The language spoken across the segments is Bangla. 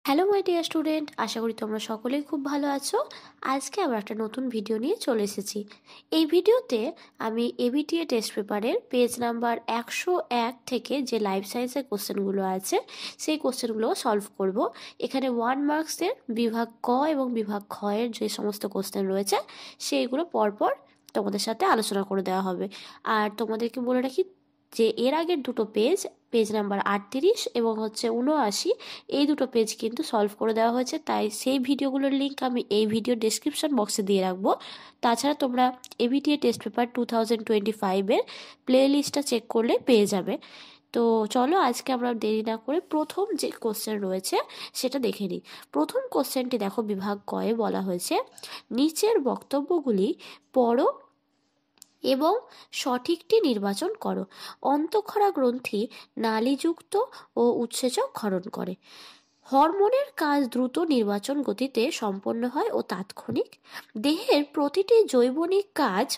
হ্যালো মাই ডিয়ার স্টুডেন্ট, আশা করি তোমরা সকলেই খুব ভালো আছো। আজকে আবার একটা নতুন ভিডিও নিয়ে চলে এসেছি। এই ভিডিওতে আমি এবিটিএ টেস্ট পেপারের পেজ নাম্বার 101 থেকে যে লাইফ সায়েন্সের কোশ্চেনগুলো আছে সেই কোশ্চেনগুলো সলভ করব। এখানে 1 মার্কসের বিভাগ ক এবং বিভাগ খ এর যে সমস্ত কোশ্চেন রয়েছে সেইগুলো পরপর তোমাদের সাথে আলোচনা করে দেওয়া হবে। আর তোমাদেরকে বলে রাখি যে এর আগের দুটো পেজ নাম্বার 38 এবং 79, এই দুটো পেজ কিন্তু সলভ করে দেওয়া হয়েছে, তাই সেই ভিডিওগুলোর লিঙ্ক আমি এই ভিডিও ডেসক্রিপশন বক্সে দিয়ে রাখবো। তাছাড়া তোমরা এবিটিএ টেস্ট পেপার 2025-এর প্লে লিস্টটা চেক করলে পেয়ে যাবে। তো চলো আজকে আমরা দেরি না করে প্রথম যে কোশ্চেন রয়েছে সেটা দেখে নিই। প্রথম কোশ্চেনটি দেখো, বিভাগ কয়ে বলা হয়েছে নিচের বক্তব্যগুলি পড়ো এবং সঠিকটি নির্বাচন করো। অন্তঃক্ষরা গ্রন্থি নালীযুক্ত ও উৎসেচক ক্ষরণ করে। হরমোনের কাজ দ্রুত নির্বাচন গতিতে সম্পন্ন হয় ও তাৎক্ষণিক। দেহের প্রতিটি জৈবনিক কাজ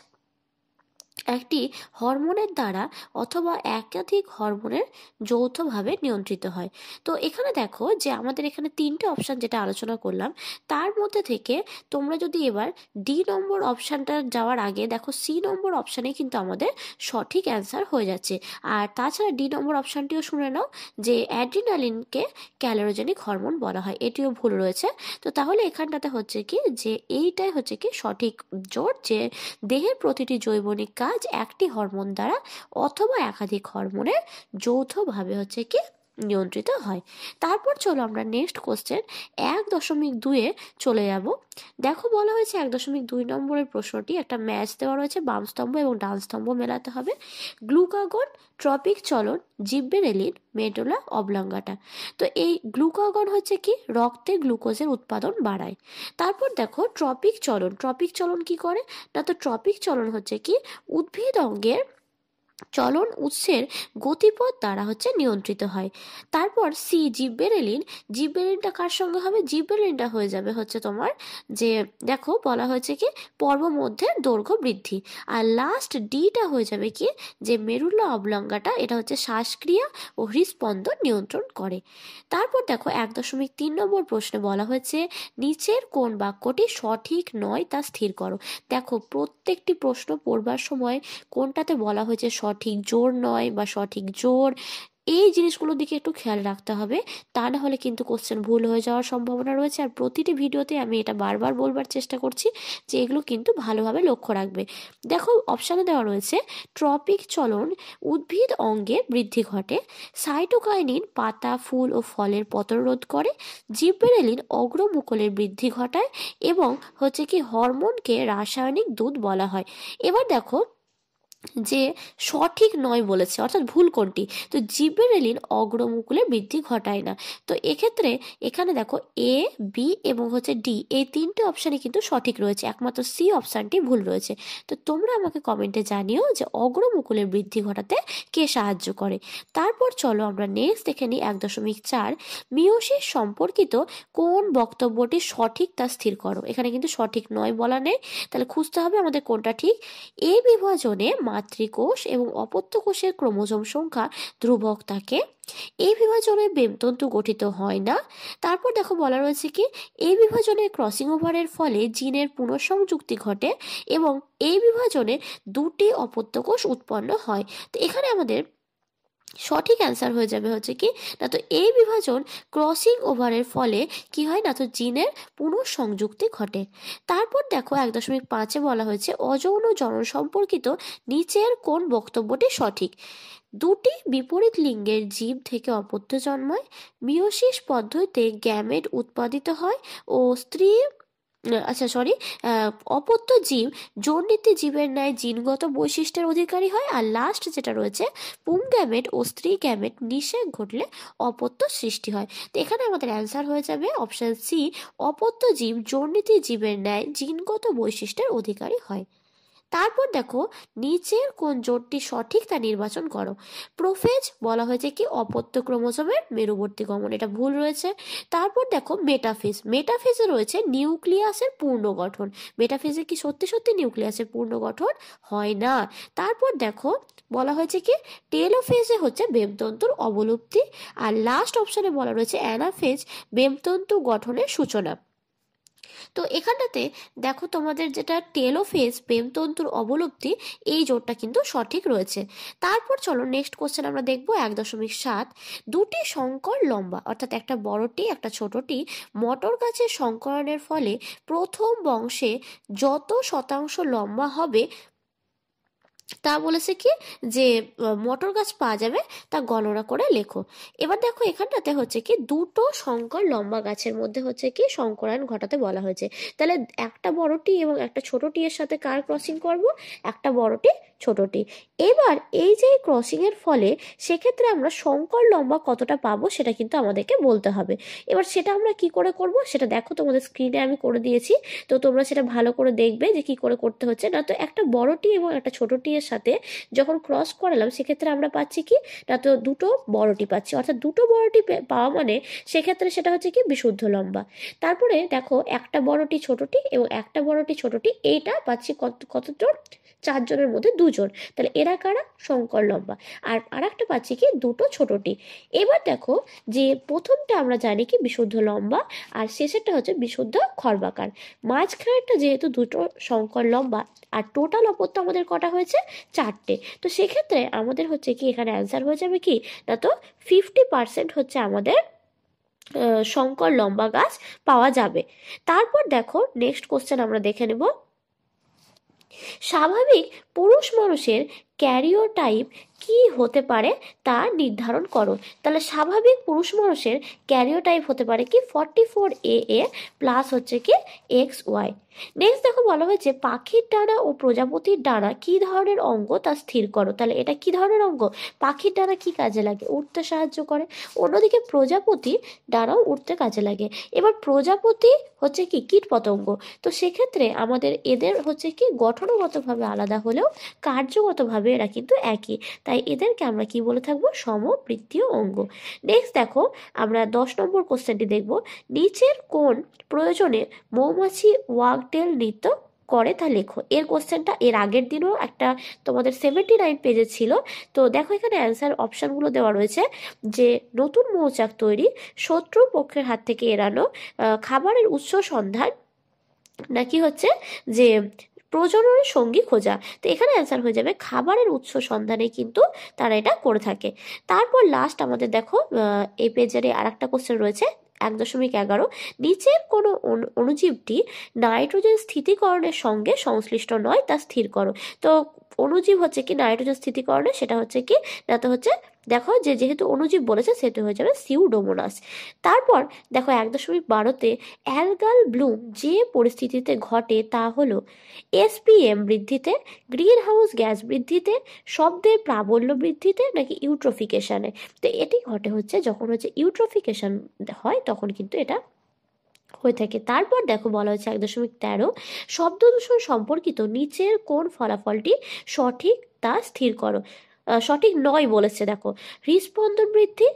একটি হরমোনের দ্বারা অথবা একাধিক হরমোনের যৌথভাবে নিয়ন্ত্রিত হয়। তো এখানে দেখো যে আমাদের এখানে তিনটে অপশান যেটা আলোচনা করলাম, তার মধ্যে থেকে তোমরা যদি এবার ডি নম্বর অপশানটা যাওয়ার আগে দেখো সি নম্বর অপশানে কিন্তু আমাদের সঠিক অ্যান্সার হয়ে যাচ্ছে। আর তাছাড়া ডি নম্বর অপশানটিও শুনে নাও যে অ্যাড্রিনালিনকে ক্যালোরোজেনিক হরমোন বলা হয়, এটিও ভুল রয়েছে। তো তাহলে এখানটাতে হচ্ছে কি যে এইটাই হচ্ছে কি সঠিক জোর, যে দেহের প্রতিটি জৈবনিক কাজ একটি হরমোন দ্বারা অথবা একাধিক হরমোনের যৌথভাবে হচ্ছে কি নিয়ন্ত্রিত হয়। তারপর চলো আমরা নেক্সট কোশ্চেন 1.2-এ চলে যাব। দেখো বলা হয়েছে 1.2 নম্বরের প্রশ্নটি একটা ম্যাচ দেওয়া রয়েছে, বাম স্তম্ভ এবং ডান স্তম্ভ মেলাতে হবে। গ্লুকাগন, ট্রপিক চলন, জিব্বেরেলিন, মেডুলা অবলাঙ্গাটা। তো এই গ্লুকাগন হচ্ছে কি রক্তে গ্লুকোজের উৎপাদন বাড়ায়। তারপর দেখো ট্রপিক চলন, ট্রপিক চলন কি করে না, তো ট্রপিক চলন হচ্ছে কি উদ্ভিদ অঙ্গের চলন উৎসের গতিপথ দ্বারা হচ্ছে নিয়ন্ত্রিত হয়। তারপর সি জিব্বেরেলিন, জিব্বেরেলিনটা কার সঙ্গে হবে, জিব্বেরেলিনটা হয়ে যাবে হচ্ছে তোমার যে দেখো বলা হয়েছে কি পর্ব মধ্যে দৈর্ঘ্য বৃদ্ধি। আর লাস্ট ডিটা হয়ে যাবে কি যে মেরুলা অবলঙ্গাটা, এটা হচ্ছে শ্বাসক্রিয়া ও হৃদস্পন্দন নিয়ন্ত্রণ করে। তারপর দেখো 1.3 নম্বর প্রশ্নে বলা হয়েছে নিচের কোন বাক্যটি সঠিক নয় তা স্থির করো। দেখো প্রত্যেকটি প্রশ্ন পড়বার সময় কোনটাতে বলা হয়েছে সঠিক জোর নয় বা সঠিক জোর, এই জিনিসগুলোর দিকে একটু খেয়াল রাখতে হবে, তা না হলে কিন্তু কোশ্চেন ভুল হয়ে যাওয়ার সম্ভাবনা রয়েছে। আর প্রতিটি ভিডিওতে আমি এটা বারবার বলবার চেষ্টা করছি যে এগুলো কিন্তু ভালোভাবে লক্ষ্য রাখবে। দেখো অপশানে দেওয়া রয়েছে ট্রপিক চলন উদ্ভিদ অঙ্গে বৃদ্ধি ঘটে, সাইটোকাইনিন পাতা ফুল ও ফলের পতন রোধ করে, জিব্বেরেলিন অগ্রমুকলের বৃদ্ধি ঘটায় এবং হচ্ছে কি হরমোনকে রাসায়নিক দুধ বলা হয়। এবার দেখো যে সঠিক নয় বলেছে, অর্থাৎ ভুল কোনটি, তো জিব্বেরেলিন অগ্রমুকুলে বৃদ্ধি ঘটায় না। তো এক্ষেত্রে এখানে দেখো এ, বি এবং হচ্ছে ডি, এই তিনটে অপশানই কিন্তু সঠিক রয়েছে, একমাত্র সি অপশানটি ভুল রয়েছে। তো তোমরা আমাকে কমেন্টে জানিও যে অগ্রমুকুলের বৃদ্ধি ঘটাতে কে সাহায্য করে। তারপর চলো আমরা নেক্সট দেখে নিই 1.4 মিয়োসিস সম্পর্কিত কোন বক্তব্যটি সঠিক তা স্থির করো। এখানে কিন্তু সঠিক নয় বলা নেই, তাহলে খুঁজতে হবে আমাদের কোনটা ঠিক। এই বিভাজনে মাতৃকোষ এবং অপত্য কোষের ক্রোমোজোম সংখ্যা ধ্রুবক থাকে। এই বিভাজনে বেমতন্তু গঠিত হয় না। তারপর দেখো বলা রয়েছে কি এই বিভাজনে ক্রসিং ওভারের ফলে জিনের পুনঃসংযুক্তি ঘটে এবং এই বিভাজনে দুটি অপত্য কোষ উৎপন্ন হয়। তো এখানে আমাদের সঠিক অ্যান্সার হয়ে যাবে হচ্ছে কি না, তো এই বিভাজন ক্রসিং ওভারের ফলে কি হয় না, তো জিনের পুনঃসংযুক্তি ঘটে। তারপর দেখো 1.5-এ বলা হয়েছে অযৌন জনন সম্পর্কিত নিচের কোন বক্তব্যটি সঠিক। দুটি বিপরীত লিঙ্গের জীব থেকে অপত্য জন্মায়, মিয়োসিস পদ্ধতিতে গ্যামেট উৎপাদিত হয় ও স্ত্রী অপত্য জীব জোড়নীতি জীবের ন্যায় জিনগত বৈশিষ্ট্যের অধিকারী হয়। আর লাস্ট যেটা রয়েছে পুং গ্যামেট ও স্ত্রী গ্যামেট নিষেক ঘটলে অপত্য সৃষ্টি হয়। তো এখানে আমাদের অ্যান্সার হয়ে যাবে অপশন সি, অপত্য জীব জোড়নীতি জীবের ন্যায় জিনগত বৈশিষ্ট্যের অধিকারী হয়। তারপর দেখো নিচের কোন জোটটি সঠিক তা নির্বাচন করো। প্রোফেজ বলা হয়েছে কি অপত্য ক্রোমোজোমের মেরুবর্তী গমন, এটা ভুল রয়েছে। তারপর দেখো মেটাফেজ, মেটাফেজে রয়েছে নিউক্লিয়াসের পূর্ণ গঠন। মেটাফেজে কি সত্যি সত্যি নিউক্লিয়াসের পূর্ণ গঠন হয় না। তারপর দেখো বলা হয়েছে কি টেলোফেজে হচ্ছে বেমতন্তুর অবলুপ্তি। আর লাস্ট অপশনে বলা রয়েছে অ্যানাফেজ বেমতন্তু গঠনের সূচনা। তো এখানটাতে দেখো তোমাদের যেটা টেলোফেজ প্রেমতন্তুর অবলুপ্তি, এই জোটটা কিন্তু সঠিক রয়েছে। তারপর চলো নেক্সট কোশ্চেন আমরা দেখবো 1.7। দুটি সংকর লম্বা, অর্থাৎ একটা বড়টি একটা ছোটটি মটর গাছের সংকরণের ফলে প্রথম বংশে যত শতাংশ লম্বা হবে তা বলেছে কি যে মটর গাছ পাওয়া যাবে তা গণনা করে লেখো। এবার দেখো এখানটাতে হচ্ছে কি দুটো সংকর লম্বা গাছের মধ্যে হচ্ছে কি সংকরায়ন ঘটাতে বলা হয়েছে। তাহলে একটা বড়টি এবং একটা ছোটটি এর সাথে কার ক্রসিং করব, একটা বড়টি ছোটটি। এবার এই যে ক্রসিং এর ফলে সেক্ষেত্রে আমরা সংকর লম্বা কতটা পাবো সেটা কিন্তু আমাদেরকে বলতে হবে। এবার সেটা আমরা কি করে করব সেটা দেখো তোমাদের স্ক্রিনে আমি করে দিয়েছি, তো তোমরা সেটা ভালো করে দেখবে যে কি করে করতে হচ্ছে। না তো একটা বড়টি এবং একটা ছোটটি এর সাথে যখন ক্রস করালাম সেক্ষেত্রে আমরা পাচ্ছি কি না তো দুটো বড়টি পাচ্ছি, অর্থাৎ দুটো বড়টি পাওয়া মানে সেক্ষেত্রে সেটা হচ্ছে কি বিশুদ্ধ লম্বা। তারপরে দেখো একটা বড়টি ছোটটি এবং একটা বড়টি ছোটটি এইটা পাচ্ছি কতজন, 4 জনের মধ্যে 2 জন, তাহলে এরা কারা সংকর লম্বা। আর একটা পাচ্ছি কি দুটো ছোটটি। এবার দেখো যে প্রথমটা আমরা জানি কি বিশুদ্ধ লম্বা আর শেষেরটা হচ্ছে বিশুদ্ধ খর্বাকার, মাঝখানেরটা যেহেতু দুটো সংকর লম্বা আর টোটাল অপত্য আমাদের কটা হয়েছে 4টে। তো সেক্ষেত্রে আমাদের হচ্ছে কি এখানে অ্যান্সার হয়ে যাবে কি না তো 50% হচ্ছে আমাদের সংকর লম্বা গাছ পাওয়া যাবে। তারপর দেখো নেক্সট কোশ্চেন আমরা দেখে নেব। স্বাভাবিক পুরুষ মানুষের ক্যারিওটাইপ কি হতে পারে তা নির্ধারণ করো। তাহলে স্বাভাবিক পুরুষ মানুষের ক্যারিওটাইপ হতে পারে কি 44AA প্লাস হচ্ছে কি XY। নেক্সট দেখো বলা হয়েছে পাখির ডানা ও প্রজাপতির ডানা কি ধরনের অঙ্গ তা স্থির করো। তাহলে এটা কি ধরনের অঙ্গ, পাখির ডানা কি কাজে লাগে, উঠতে সাহায্য করে, অন্যদিকে প্রজাপতি ডানাও উঠতে কাজে লাগে। এবার প্রজাপতি হচ্ছে কি কীট পতঙ্গ, তো সেক্ষেত্রে আমাদের এদের হচ্ছে কি গঠনগতভাবে আলাদা হলেও কার্যগতভাবে এরা কিন্তু একই, তাই এদেরকে আমরা কি বলে থাকবো সমবৃত্তীয় অঙ্গ। নেক্সট দেখো আমরা 10 নম্বর কোশ্চেনটি দেখব। নিচের কোন প্রয়োজনে মৌমাছি ওয়াকটেল নৃত্য করে তা লেখো। এর কোশ্চেনটা এর আগের দিনও একটা তোমাদের 79 পেজে ছিল। তো দেখো এখানে অ্যান্সার অপশানগুলো দেওয়া রয়েছে যে নতুন মৌচাক তৈরি, শত্রু পক্ষের হাত থেকে এড়ানো, খাবারের উৎস সন্ধান, নাকি হচ্ছে যে প্রজননের সঙ্গী খোঁজা। তো এখানে অ্যান্সার হয়ে যাবে খাবারের উৎস সন্ধানে কিন্তু তারা এটা করে থাকে। তারপর লাস্ট আমাদের দেখো এই পেজের আর একটা কোশ্চেন রয়েছে 1.11। নিচের কোনো অণুজীবটি নাইট্রোজেন স্থিতিকরণের সঙ্গে সংশ্লিষ্ট নয় তা স্থির করো। তো অণুজীব হচ্ছে কি নাইট্রোজেন স্থিতিকরণে, সেটা হচ্ছে কি না তো হচ্ছে দেখো যে যেহেতু অণুজীব বলেছে সেহেতু হয়ে যাবে সিউডোমোনাস। তারপর দেখো 1.12তে অ্যালগাল ব্লুম যে পরিস্থিতিতে ঘটে তা হলো SPM বৃদ্ধিতে, গ্রিন হাউস গ্যাস বৃদ্ধিতে, শব্দের প্রাবল্য বৃদ্ধিতে, নাকি ইউট্রোফিকেশনে। তো এটি ঘটে হচ্ছে যখন হচ্ছে ইউট্রোফিকেশন হয় তখন কিন্তু এটা হয়ে থাকে। তারপর দেখো বলা হচ্ছে 1.13 শব্দ দূষণ সম্পর্কিত নিচের কোন ফলাফলটি সঠিক তা স্থির করো। সঠিক নয় বলেছে দেখো হৃদস্পন্দন বৃদ্ধি,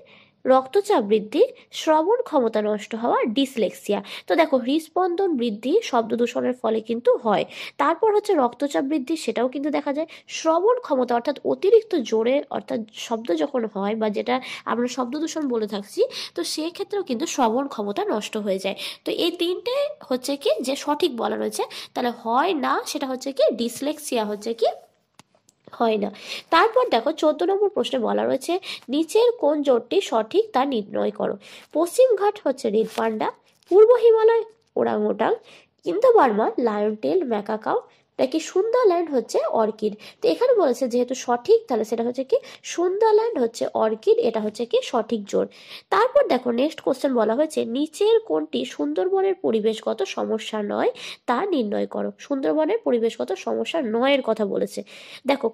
রক্তচাপ বৃদ্ধি, শ্রবণ ক্ষমতা নষ্ট হওয়া, ডিসলেক্সিয়া। তো দেখো হৃদস্পন্দন বৃদ্ধি শব্দ দূষণের ফলে কিন্তু হয়। তারপর হচ্ছে রক্তচাপ বৃদ্ধি, সেটাও কিন্তু দেখা যায়। শ্রবণ ক্ষমতা অর্থাৎ অতিরিক্ত জোরে অর্থাৎ শব্দ যখন হয় বা যেটা আমরা শব্দ দূষণ বলে থাকছি, তো সেক্ষেত্রেও কিন্তু শ্রবণ ক্ষমতা নষ্ট হয়ে যায়। তো এই তিনটে হচ্ছে কি যে সঠিক বলা রয়েছে, তাহলে হয় না সেটা হচ্ছে কি ডিসলেক্সিয়া হচ্ছে কি হয় না। তারপর দেখো 14 নম্বর প্রশ্নে বলা রয়েছে নিচের কোন জোটটি সঠিক তা নির্ণয় করো। পশ্চিম ঘাট হচ্ছে রেড পান্ডা, পূর্ব হিমালয় orangutan, Indo Burma lion tail macaque, নাকি সুন্দরল্যান্ড হচ্ছে অর্কিড। তো এখানে বলেছে যেহেতু সঠিক তাহলে সেটা হচ্ছে কি সুন্দরল্যান্ড হচ্ছে অর্কিড, এটা হচ্ছে কি সঠিক জোর। তারপর দেখো নেক্সট কোশ্চেন বলা হয়েছে নিচের কোনটি সুন্দরবনের পরিবেশগত সমস্যা নয় তা নির্ণয় করো। সুন্দরবনের পরিবেশগত সমস্যা নয়ের কথা বলেছে। দেখো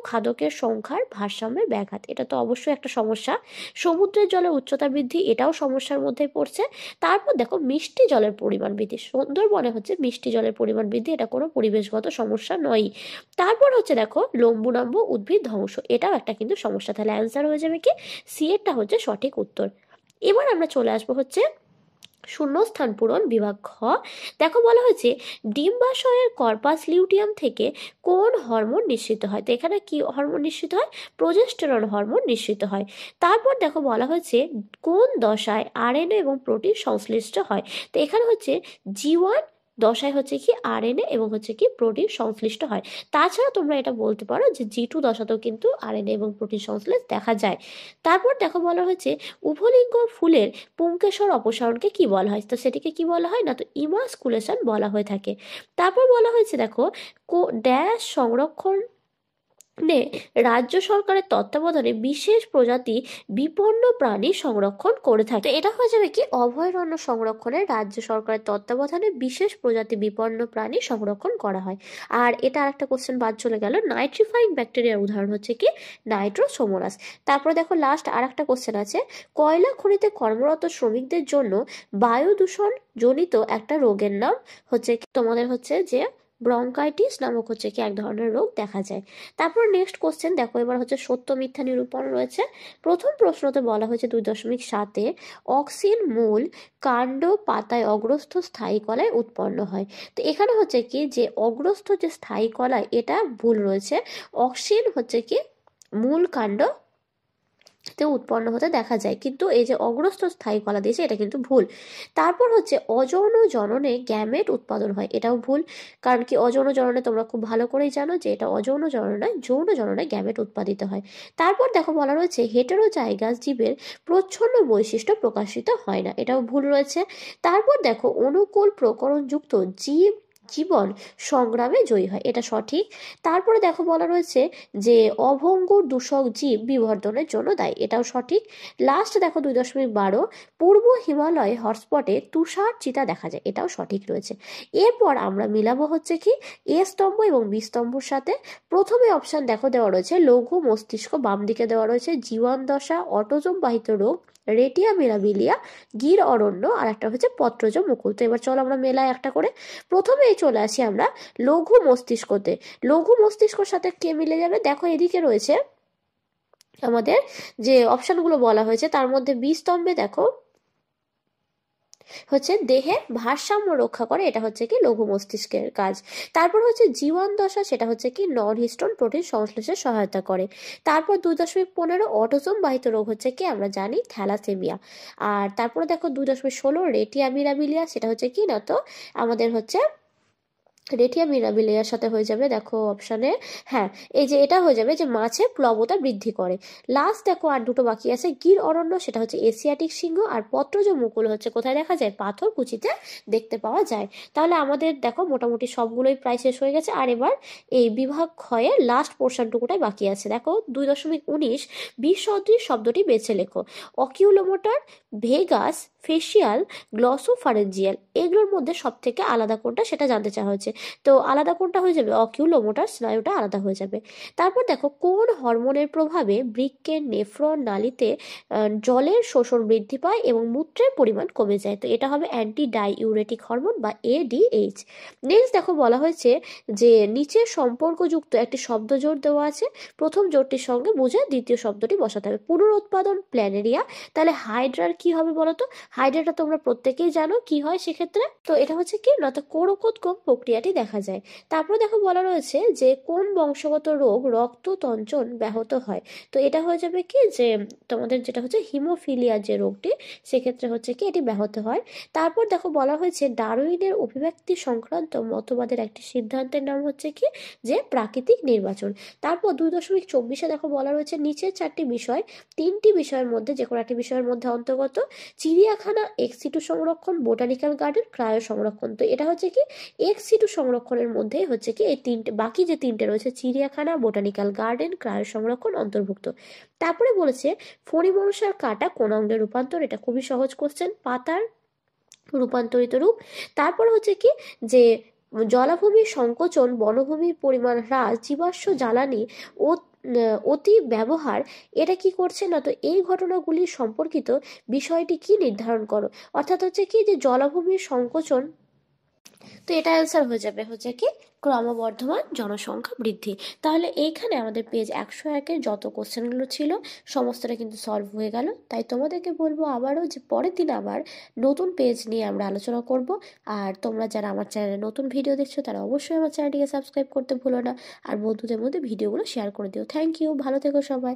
খাদকের সংখ্যার ভারসাম্যের ব্যাঘাত, এটা তো অবশ্যই একটা সমস্যা। সমুদ্রের জলের উচ্চতা বৃদ্ধি, এটাও সমস্যার মধ্যে পড়ছে। তারপর দেখো মিষ্টি জলের পরিমাণ বৃদ্ধি, সুন্দরবনে হচ্ছে মিষ্টি জলের পরিমাণ বৃদ্ধি, এটা কোনো পরিবেশগত প্রথাগত সমস্যা নয়। তারপর হচ্ছে দেখো লম্বুনাম্ব উদ্ভিদ ধ্বংস, এটাও একটা কিন্তু সমস্যা। তাহলে অ্যান্সার হয়ে যাবে কি সি এরটা হচ্ছে সঠিক উত্তর। এবার আমরা চলে আসবো হচ্ছে শূন্যস্থান পূরণ বিভাগ খ। দেখো বলা হয়েছে ডিম্বাশয়ের কর্পাস লিউটিয়াম থেকে কোন হরমোন নিঃসৃত হয়। তো এখানে কি হরমোন নিঃসৃত হয়? প্রোজেস্টেরন হরমোন নিঃসৃত হয়। তারপর দেখো বলা হয়েছে কোন দশায় আরএনএ এবং প্রোটিন সংশ্লিষ্ট হয়। তো এখানে হচ্ছে G1 দশায় হচ্ছে কি আরএনএ এবং হচ্ছে কি প্রোটিন সংশ্লিষ্ট হয়। তাছাড়া তোমরা এটা বলতে পারো যে G2 দশাতেও কিন্তু আরএনএ এবং প্রোটিন সংশ্লেষ দেখা যায়। তারপর দেখো বলা হয়েছে উভলিঙ্গ ফুলের পুংকেশর অপসারণকে কি বলা হয়। তো সেটিকে কি বলা হয় না, তো ইমাস্কুলেশন বলা হয়ে থাকে। তারপর বলা হয়েছে দেখো ড্যাশ সংরক্ষণ রাজ্য সরকারের তত্ত্বাবধানে বিশেষ প্রজাতি বিপন্ন প্রাণী সংরক্ষণ করে থাকে। এটা হয়ে যাবে কি অভয়ারণ্য সংরক্ষণে রাজ্য সরকারের তত্ত্বাবধানে বিশেষ প্রজাতি বিপন্ন প্রাণী সংরক্ষণ করা হয়। আর এটা আরেকটা কোশ্চেন বাদ চলে গেল, নাইট্রিফাইং ব্যাকটেরিয়ার উদাহরণ হচ্ছে কি নাইট্রোসোমোনাস। তারপরে দেখো লাস্ট আর একটা কোশ্চেন আছে, কয়লা খনিতে কর্মরত শ্রমিকদের জন্য বায়ু দূষণ জনিত একটা রোগের নাম হচ্ছে তোমাদের হচ্ছে যে ব্রঙ্কাইটিস নামক হচ্ছে কি এক ধরনের রোগ দেখা যায়। তারপর নেক্সট কোশ্চেন দেখো, এবার হচ্ছে সত্য মিথ্যা নিরূপণ রয়েছে। প্রথম প্রশ্নতে বলা হয়েছে 2.7 অক্সিন মূল কাণ্ড পাতায় অগ্রস্থ স্থায়ী কলায় উৎপন্ন হয়। তো এখানে হচ্ছে কি যে অগ্রস্থ যে স্থায়ী কলায় এটা ভুল রয়েছে, অক্সিন হচ্ছে কি মূল কাণ্ড তে উৎপন্ন হতে দেখা যায়, কিন্তু এই যে অগ্রস্থ স্থায়ী কলা দিয়েছে এটা কিন্তু ভুল। তারপর হচ্ছে অযৌন জননে গ্যামেট উৎপাদন হয়, এটাও ভুল। কারণ কি অযৌন জননে তোমরা খুব ভালো করেই জানো যে এটা অযৌন জননে নয়, যৌন জননে গ্যামেট উৎপাদিত হয়। তারপর দেখো বলা রয়েছে হেটেরোজাইগাস জীবের প্রচ্ছন্ন বৈশিষ্ট্য প্রকাশিত হয় না, এটাও ভুল রয়েছে। তারপর দেখো অনুকূল প্রকরণযুক্ত জীব জীবন সংগ্রামে জয়ী হয়, এটা সঠিক। তারপরে দেখো বলা রয়েছে যে অভঙ্গুর দূষক জীব বিবর্ধনের জন্য দায়ী, এটাও সঠিক। লাস্ট দেখো 2.12 পূর্ব হিমালয় হটস্পটে তুষার চিতা দেখা যায়, এটাও সঠিক রয়েছে। এরপর আমরা মিলাবো হচ্ছে কি এ স্তম্ভ এবং বি স্তম্ভর সাথে। প্রথমে অপশন দেখো দেওয়া রয়েছে লঘু মস্তিষ্ক, বাম দিকে দেওয়া রয়েছে জীবন দশা, অটোজম বাহিত রোগ, রেটিয়া মিরাবিলিয়া, গির অরণ্য, আর একটা হচ্ছে পত্রজ মুকুল। তো এবার চলো আমরা মেলায় একটা করে। প্রথমে চলে আসি আমরা লঘু মস্তিষ্কতে। লঘু মস্তিষ্কর সাথে কে মিলে যাবে, দেখো এদিকে রয়েছে আমাদের যে অপশনগুলো বলা হয়েছে তার মধ্যে বি স্তম্ভে দেখো হচ্ছে দেহে ভারসাম্য রক্ষা করে, এটা হচ্ছে কি লঘু মস্তিষ্কের কাজ। তারপর হচ্ছে জীবন দশা, সেটা হচ্ছে কি নন হিস্টোন প্রোটিন সংশ্লেষে সহায়তা করে। তারপর 2.15 অটোজোম বাহিত রোগ হচ্ছে কি আমরা জানি থ্যালাসেমিয়া। আর তারপরে দেখো 2.16 রেটিয়া মিরাবিলিয়া, সেটা হচ্ছে কি না তো আমাদের হচ্ছে রেটিয়া মিরাবিলিয়ার সাথে হয়ে যাবে দেখো অপশানে, হ্যাঁ এই যে এটা হয়ে যাবে যে মাছের প্লবতা বৃদ্ধি করে। লাস্ট দেখো আর দুটো বাকি আছে, গির অরণ্য সেটা হচ্ছে এশিয়াটিক সিংহ, আর পত্রজ মুকুল হচ্ছে কোথায় দেখা যায়, পাথরকুচিতে দেখতে পাওয়া যায়। তাহলে আমাদের দেখো মোটামুটি সবগুলোই প্রায় শেষ হয়ে গেছে। আর এবার এই বিভাগ ক্ষয়ের লাস্ট পোর্শনটুকুটাই বাকি আছে। দেখো 2.19 বিসদৃশ শব্দটি বেছে লেখো। অকিউলোমোটর, ভেগাস, ফেসিয়াল, গ্লসোফারেঞ্জিয়াল, এগুলোর মধ্যে সব থেকে আলাদা কোনটা সেটা জানতে চাওয়া হয়েছে। তো আলাদা কোনটা হয়ে যাবে, অকিউলোমোটর স্নায়ুটা আলাদা হয়ে যাবে। তারপর দেখো কোন হরমোনের প্রভাবে বৃক্কের নেফ্রন নালীতে জলের শোষণ বৃদ্ধি পায় এবং মূত্রের পরিমাণ কমে যায়। তো এটা হবে অ্যান্টি ডাইউরেটিক হরমোন বা ADH। নেক্সট দেখো বলা হয়েছে যে নিচের সম্পর্কযুক্ত একটি শব্দ জোড় দেওয়া আছে, প্রথম জোড়টির সঙ্গে বুঝে দ্বিতীয় শব্দটি বসাতে হবে। পুনরুৎপাদন প্ল্যানেরিয়া, তাহলে হাইড্রার কি হবে বলতো, হাইড্রাটা তোমরা প্রত্যেকেই জানো কি হয় সেক্ষেত্রে, তো এটা হচ্ছে কি না তো কোরকোৎগম প্রক্রিয়াটি দেখা যায়। তারপর দেখো বলা রয়েছে যে কোন বংশগত রোগ রক্ততঞ্চন ব্যাহত হয়। তো এটা হয়ে যাবে কি যে তোমাদের যেটা হচ্ছে হিমোফিলিয়া যে রোগটি, সেক্ষেত্রে হচ্ছে কি এটি ব্যাহত হয়। তারপর দেখো বলা হয়েছে ডারউইনের অভিব্যক্তি সংক্রান্ত মতবাদের একটি সিদ্ধান্তের নাম হচ্ছে কি যে প্রাকৃতিক নির্বাচন। তারপর 2.24 দেখো বলা রয়েছে নিচের চারটি বিষয় তিনটি বিষয়ের মধ্যে যে কোনো একটি বিষয়ের মধ্যে অন্তর্গত, চিড়িয়াখানা, এক্সিটু সংরক্ষণ, বোটানিক্যাল গার্ডেন, ক্রায়ো সংরক্ষণ। তো এটা হচ্ছে কি এক্সিটু সংরক্ষণের মধ্যে হচ্ছে কি এই তিনটে, বাকি যে তিনটে রয়েছে চিড়িয়াখানা, বোটানিক্যাল গার্ডেন, ক্রায়ো সংরক্ষণ অন্তর্ভুক্ত। তারপরে বলেছে ফণিমনসার কাটা কোন অঙ্গের রূপান্তর, এটা খুবই সহজ কোশ্চেন, পাতার রূপান্তরিত রূপ। তারপর হচ্ছে কি যে জলাভূমির সংকোচন, বনভূমির পরিমাণ হ্রাস, জীবাশ্ম জ্বালানি ও অতি ব্যবহার, এটা কি করছে না তো এই ঘটনাগুলি সম্পর্কিত বিষয়টি কি নির্ধারণ করো। অর্থাৎ হচ্ছে কি যে জলাভূমির সংকোচন তো এটা অ্যান্সার হয়ে যাবে হচ্ছে কি ক্রমবর্ধমান জনসংখ্যা বৃদ্ধি। তাহলে এইখানে আমাদের পেজ 101-এর যত কোশ্চেনগুলো ছিল সমস্তটা কিন্তু সলভ হয়ে গেল। তাই তোমাদেরকে বলবো আবারও যে পরের দিন আবার নতুন পেজ নিয়ে আমরা আলোচনা করব। আর তোমরা যারা আমার চ্যানেলে নতুন ভিডিও দেখছো তারা অবশ্যই আমার চ্যানেলটিকে সাবস্ক্রাইব করতে ভুলো না, আর বন্ধুদের মধ্যে ভিডিওগুলো শেয়ার করে দিও। থ্যাংক ইউ, ভালো থেকো সবাই।